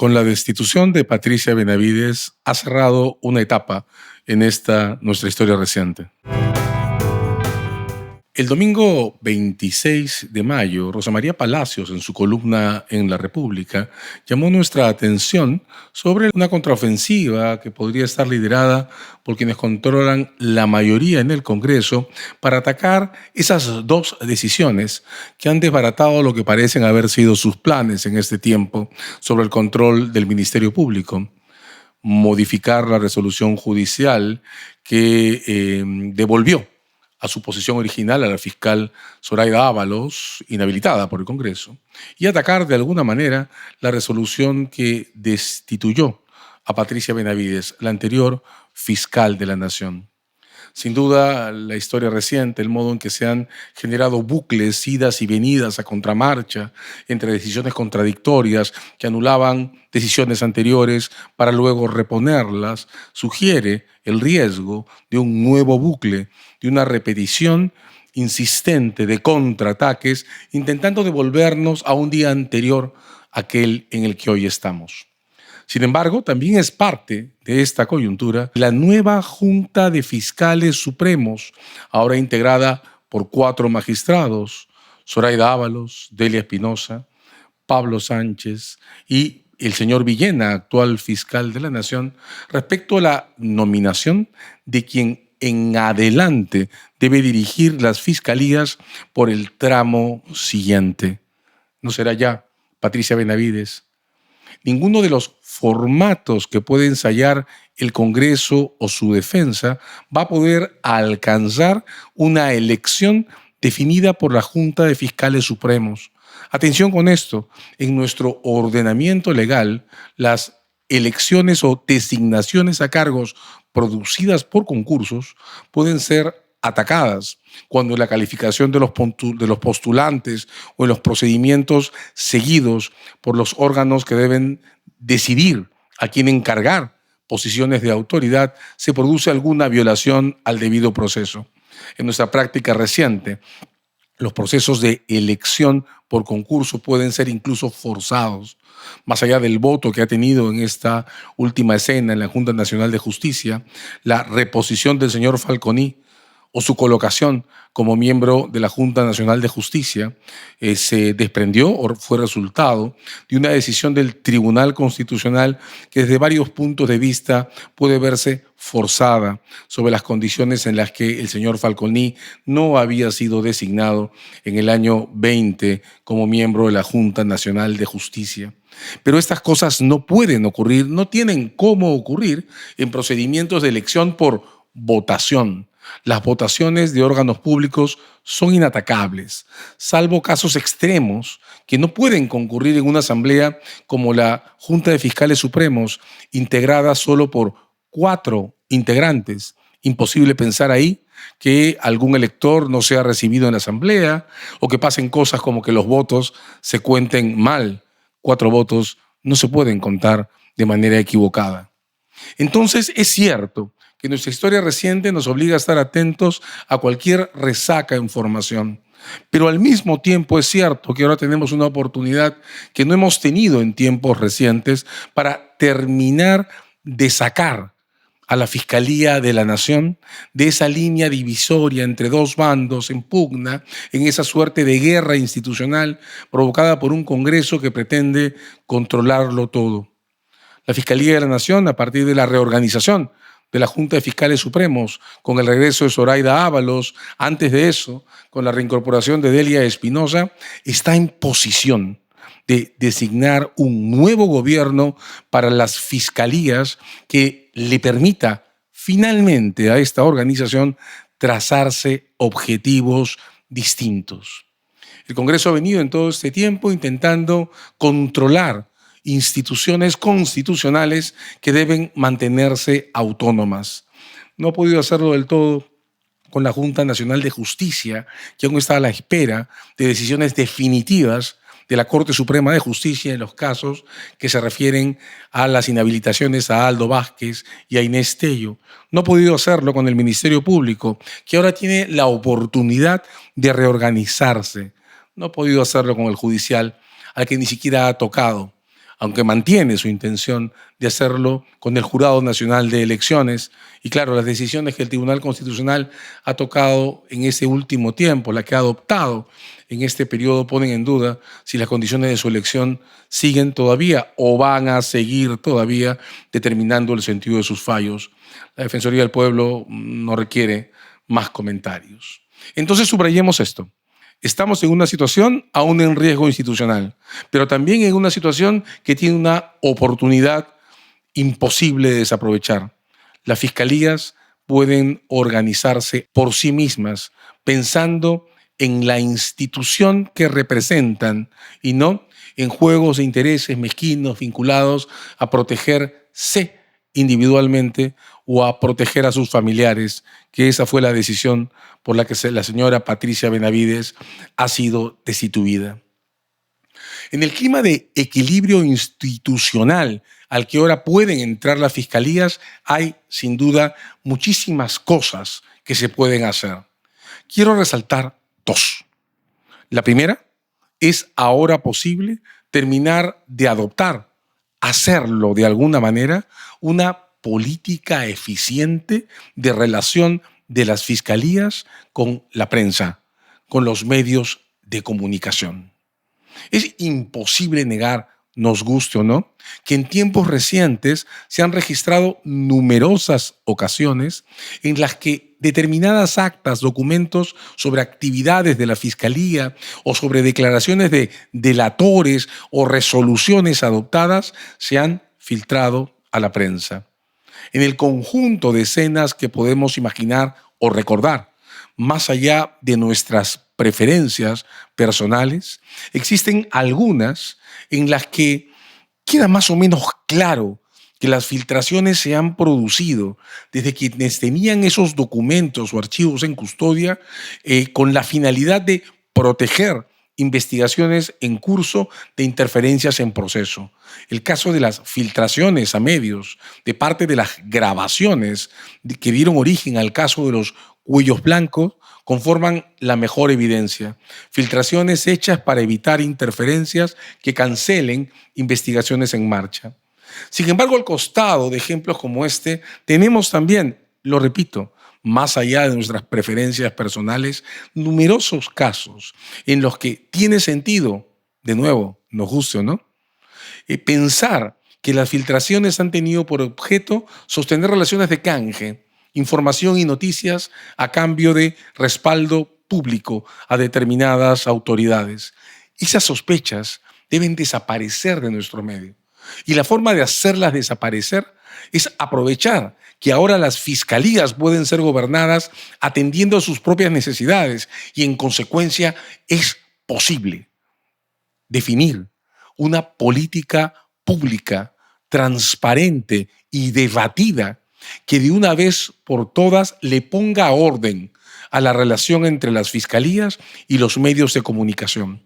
Con la destitución de Patricia Benavides ha cerrado una etapa en esta nuestra historia reciente. El domingo 26 de mayo, Rosa María Palacios, en su columna en La República, llamó nuestra atención sobre una contraofensiva que podría estar liderada por quienes controlan la mayoría en el Congreso para atacar esas dos decisiones que han desbaratado lo que parecen haber sido sus planes en este tiempo sobre el control del Ministerio Público. Modificar la resolución judicial que devolvió a su posición original a la fiscal Zoraida Ábalos, inhabilitada por el Congreso, y atacar de alguna manera la resolución que destituyó a Patricia Benavides, la anterior fiscal de la Nación. Sin duda, la historia reciente, el modo en que se han generado bucles, idas y venidas a contramarcha entre decisiones contradictorias que anulaban decisiones anteriores para luego reponerlas, sugiere el riesgo de un nuevo bucle, de una repetición insistente de contraataques, intentando devolvernos a un día anterior a aquel en el que hoy estamos. Sin embargo, también es parte de esta coyuntura la nueva Junta de Fiscales Supremos, ahora integrada por 4 magistrados, Zoraida Ábalos, Delia Espinosa, Pablo Sánchez y el señor Villena, actual fiscal de la Nación, respecto a la nominación de quien en adelante debe dirigir las fiscalías por el tramo siguiente. No será ya Patricia Benavides. Ninguno de los formatos que puede ensayar el Congreso o su defensa va a poder alcanzar una elección definida por la Junta de Fiscales Supremos. Atención con esto, en nuestro ordenamiento legal, las elecciones o designaciones a cargos producidas por concursos pueden ser atacadas cuando la calificación de los postulantes o en los procedimientos seguidos por los órganos que deben decidir a quién encargar posiciones de autoridad se produce alguna violación al debido proceso. En nuestra práctica reciente, los procesos de elección por concurso pueden ser incluso forzados. Más allá del voto que ha tenido en esta última escena en la Junta Nacional de Justicia, la reposición del señor Falconi o su colocación como miembro de la Junta Nacional de Justicia se desprendió o fue resultado de una decisión del Tribunal Constitucional que desde varios puntos de vista puede verse forzada sobre las condiciones en las que el señor Falconi no había sido designado en el año 20 como miembro de la Junta Nacional de Justicia. Pero estas cosas no pueden ocurrir, no tienen cómo ocurrir en procedimientos de elección por votación. Las votaciones de órganos públicos son inatacables, salvo casos extremos que no pueden concurrir en una asamblea como la Junta de Fiscales Supremos, integrada solo por 4 integrantes. Imposible pensar ahí que algún elector no sea recibido en la asamblea o que pasen cosas como que los votos se cuenten mal. 4 votos no se pueden contar de manera equivocada. Entonces es cierto que nuestra historia reciente nos obliga a estar atentos a cualquier resaca en formación. Pero al mismo tiempo es cierto que ahora tenemos una oportunidad que no hemos tenido en tiempos recientes para terminar de sacar a la Fiscalía de la Nación de esa línea divisoria entre 2 bandos en pugna, en esa suerte de guerra institucional provocada por un Congreso que pretende controlarlo todo. La Fiscalía de la Nación, a partir de la reorganización de la Junta de Fiscales Supremos, con el regreso de Zoraida Ábalos, antes de eso, con la reincorporación de Delia Espinosa, está en posición de designar un nuevo gobierno para las fiscalías que le permita finalmente a esta organización trazarse objetivos distintos. El Congreso ha venido en todo este tiempo intentando controlar instituciones constitucionales que deben mantenerse autónomas. No ha podido hacerlo del todo con la Junta Nacional de Justicia, que aún está a la espera de decisiones definitivas de la Corte Suprema de Justicia en los casos que se refieren a las inhabilitaciones a Aldo Vázquez y a Inés Tello. No ha podido hacerlo con el Ministerio Público, que ahora tiene la oportunidad de reorganizarse. No ha podido hacerlo con el Judicial, al que ni siquiera ha tocado. aunque mantiene su intención de hacerlo con el Jurado Nacional de Elecciones. Y claro, las decisiones que el Tribunal Constitucional ha tocado en ese último tiempo, la que ha adoptado en este periodo, ponen en duda si las condiciones de su elección siguen todavía o van a seguir todavía determinando el sentido de sus fallos. La Defensoría del Pueblo no requiere más comentarios. Entonces subrayemos esto. Estamos en una situación aún en riesgo institucional, pero también en una situación que tiene una oportunidad imposible de desaprovechar. Las fiscalías pueden organizarse por sí mismas, pensando en la institución que representan y no en juegos de intereses mezquinos vinculados a protegerse individualmente o a proteger a sus familiares, que esa fue la decisión por la que la señora Patricia Benavides ha sido destituida. En el clima de equilibrio institucional al que ahora pueden entrar las fiscalías, hay sin duda muchísimas cosas que se pueden hacer. Quiero resaltar dos. La primera, es ahora posible terminar de adoptar, hacerlo de alguna manera, una política eficiente de relación de las fiscalías con la prensa, con los medios de comunicación. Es imposible negar, nos guste o no, que en tiempos recientes se han registrado numerosas ocasiones en las que determinadas actas, documentos sobre actividades de la Fiscalía o sobre declaraciones de delatores o resoluciones adoptadas se han filtrado a la prensa. En el conjunto de escenas que podemos imaginar o recordar, más allá de nuestras preferencias personales, existen algunas en las que queda más o menos claro que las filtraciones se han producido desde quienes tenían esos documentos o archivos en custodia con la finalidad de proteger investigaciones en curso de interferencias en proceso. El caso de las filtraciones a medios, de parte de las grabaciones que dieron origen al caso de los cuellos blancos, conforman la mejor evidencia. Filtraciones hechas para evitar interferencias que cancelen investigaciones en marcha. Sin embargo, al costado de ejemplos como este, tenemos también, lo repito, más allá de nuestras preferencias personales, numerosos casos en los que tiene sentido, de nuevo, nos guste o no, pensar que las filtraciones han tenido por objeto sostener relaciones de canje, información y noticias a cambio de respaldo público a determinadas autoridades. Esas sospechas deben desaparecer de nuestro medio. Y la forma de hacerlas desaparecer es aprovechar que ahora las fiscalías pueden ser gobernadas atendiendo a sus propias necesidades y en consecuencia es posible definir una política pública, transparente y debatida que de una vez por todas le ponga orden a la relación entre las fiscalías y los medios de comunicación.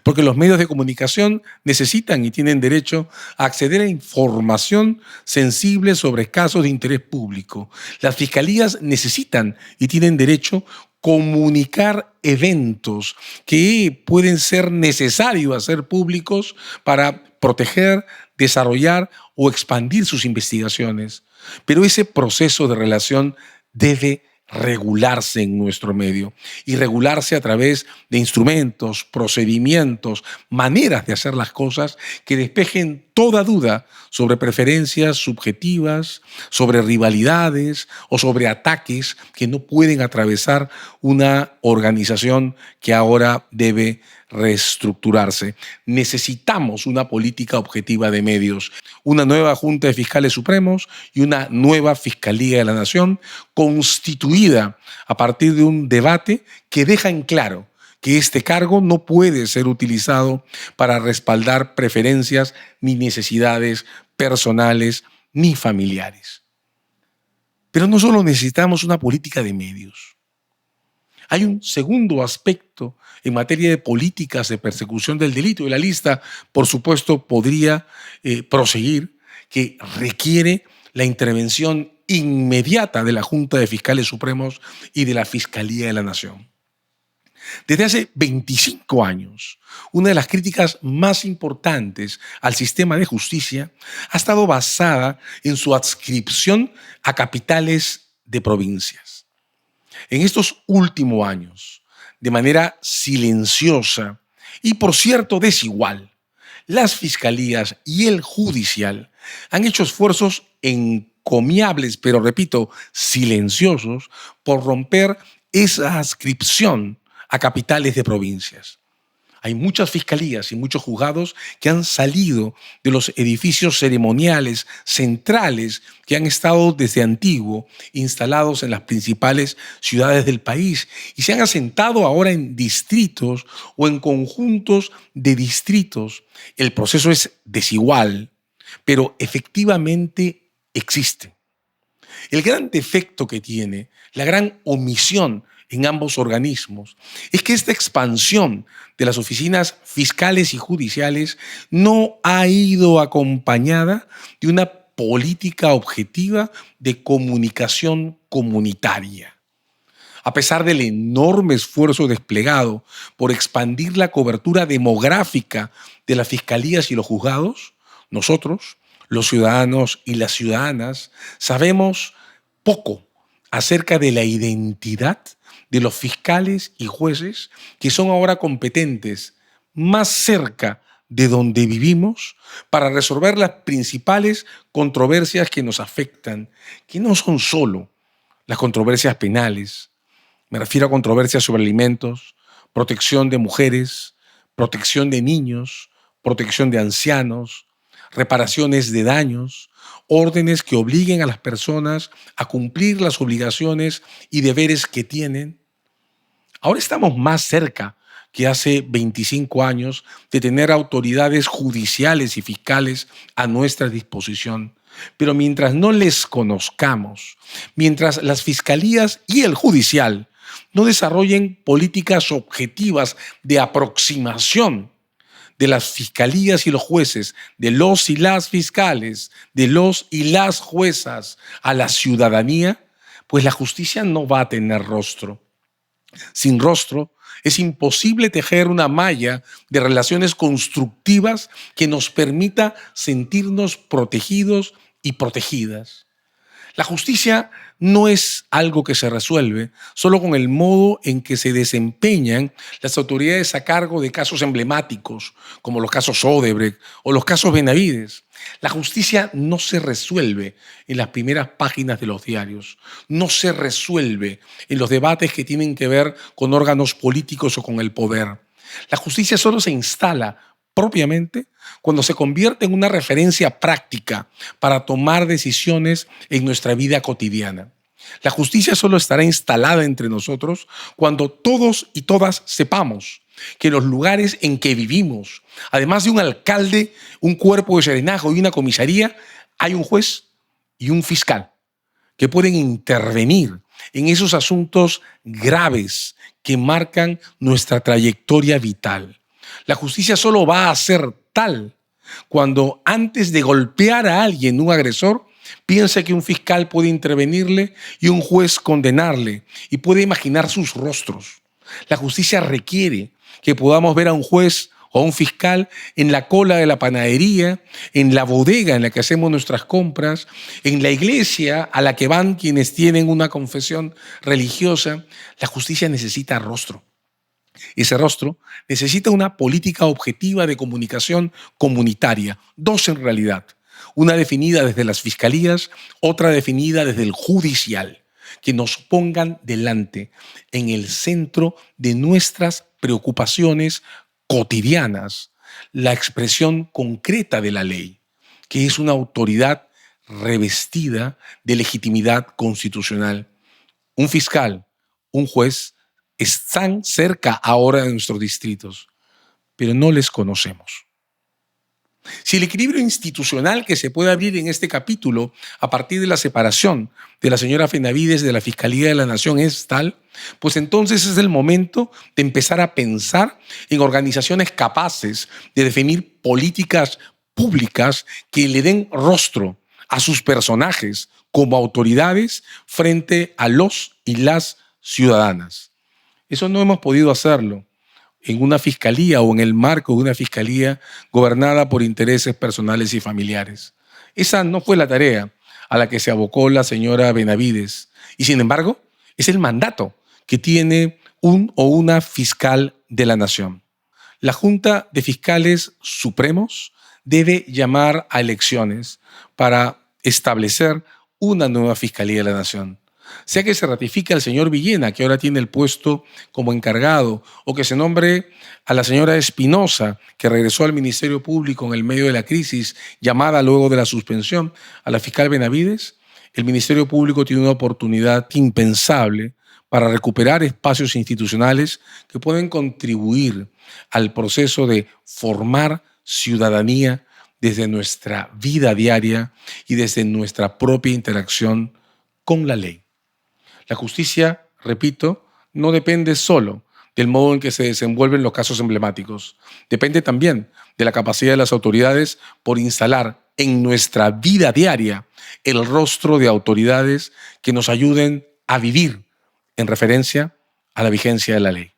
Porque los medios de comunicación necesitan y tienen derecho a acceder a información sensible sobre casos de interés público. Las fiscalías necesitan y tienen derecho a comunicar eventos que pueden ser necesarios hacer públicos para proteger, desarrollar o expandir sus investigaciones. Pero ese proceso de relación debe regularse en nuestro medio y regularse a través de instrumentos, procedimientos, maneras de hacer las cosas que despejen toda duda sobre preferencias subjetivas, sobre rivalidades o sobre ataques que no pueden atravesar una organización que ahora debe reestructurarse. Necesitamos una política objetiva de medios, una nueva Junta de Fiscales Supremos y una nueva Fiscalía de la Nación constituida a partir de un debate que deja en claro que este cargo no puede ser utilizado para respaldar preferencias ni necesidades personales ni familiares. Pero no solo necesitamos una política de medios. Hay un segundo aspecto en materia de políticas de persecución del delito, y la lista, por supuesto, podría proseguir, que requiere la intervención inmediata de la Junta de Fiscales Supremos y de la Fiscalía de la Nación. Desde hace 25 años, una de las críticas más importantes al sistema de justicia ha estado basada en su adscripción a capitales de provincias. En estos últimos años, de manera silenciosa y, por cierto, desigual, las fiscalías y el judicial han hecho esfuerzos encomiables, pero repito, silenciosos, por romper esa adscripción a capitales de provincias. Hay muchas fiscalías y muchos juzgados que han salido de los edificios ceremoniales centrales que han estado desde antiguo instalados en las principales ciudades del país y se han asentado ahora en distritos o en conjuntos de distritos. El proceso es desigual, pero efectivamente existe. El gran defecto que tiene, la gran omisión en ambos organismos, es que esta expansión de las oficinas fiscales y judiciales no ha ido acompañada de una política objetiva de comunicación comunitaria. A pesar del enorme esfuerzo desplegado por expandir la cobertura demográfica de las fiscalías y los juzgados, nosotros, los ciudadanos y las ciudadanas, sabemos poco acerca de la identidad de los fiscales y jueces que son ahora competentes más cerca de donde vivimos para resolver las principales controversias que nos afectan, que no son solo las controversias penales. Me refiero a controversias sobre alimentos, protección de mujeres, protección de niños, protección de ancianos, reparaciones de daños, órdenes que obliguen a las personas a cumplir las obligaciones y deberes que tienen. Ahora estamos más cerca que hace 25 años de tener autoridades judiciales y fiscales a nuestra disposición. Pero mientras no les conozcamos, mientras las fiscalías y el judicial no desarrollen políticas objetivas de aproximación de las fiscalías y los jueces, de los y las fiscales, de los y las juezas a la ciudadanía, pues la justicia no va a tener rostro. Sin rostro, es imposible tejer una malla de relaciones constructivas que nos permita sentirnos protegidos y protegidas. La justicia no es algo que se resuelve solo con el modo en que se desempeñan las autoridades a cargo de casos emblemáticos, como los casos Odebrecht o los casos Benavides. La justicia no se resuelve en las primeras páginas de los diarios, no se resuelve en los debates que tienen que ver con órganos políticos o con el poder. La justicia solo se instala propiamente cuando se convierte en una referencia práctica para tomar decisiones en nuestra vida cotidiana. La justicia solo estará instalada entre nosotros cuando todos y todas sepamos que en los lugares en que vivimos, además de un alcalde, un cuerpo de serenazgo y una comisaría, hay un juez y un fiscal que pueden intervenir en esos asuntos graves que marcan nuestra trayectoria vital. La justicia solo va a ser tal cuando antes de golpear a alguien, un agresor, piensa que un fiscal puede intervenirle y un juez condenarle y puede imaginar sus rostros. La justicia requiere que podamos ver a un juez o a un fiscal en la cola de la panadería, en la bodega en la que hacemos nuestras compras, en la iglesia a la que van quienes tienen una confesión religiosa. La justicia necesita rostro. Ese rostro necesita una política objetiva de comunicación comunitaria, dos en realidad, una definida desde las fiscalías, otra definida desde el judicial, que nos pongan delante, en el centro de nuestras preocupaciones cotidianas, la expresión concreta de la ley, que es una autoridad revestida de legitimidad constitucional. Un fiscal, un juez, están cerca ahora de nuestros distritos, pero no les conocemos. Si el equilibrio institucional que se puede abrir en este capítulo a partir de la separación de la señora Benavides de la Fiscalía de la Nación es tal, pues entonces es el momento de empezar a pensar en organizaciones capaces de definir políticas públicas que le den rostro a sus personajes como autoridades frente a los y las ciudadanas. Eso no hemos podido hacerlo en una fiscalía o en el marco de una fiscalía gobernada por intereses personales y familiares. Esa no fue la tarea a la que se abocó la señora Benavides. Y sin embargo, es el mandato que tiene un o una fiscal de la nación. La Junta de Fiscales Supremos debe llamar a elecciones para establecer una nueva Fiscalía de la Nación. Sea que se ratifique al señor Villena, que ahora tiene el puesto como encargado, o que se nombre a la señora Espinosa, que regresó al Ministerio Público en el medio de la crisis, llamada luego de la suspensión a la fiscal Benavides, el Ministerio Público tiene una oportunidad impensable para recuperar espacios institucionales que pueden contribuir al proceso de formar ciudadanía desde nuestra vida diaria y desde nuestra propia interacción con la ley. La justicia, repito, no depende solo del modo en que se desenvuelven los casos emblemáticos. Depende también de la capacidad de las autoridades por instalar en nuestra vida diaria el rostro de autoridades que nos ayuden a vivir en referencia a la vigencia de la ley.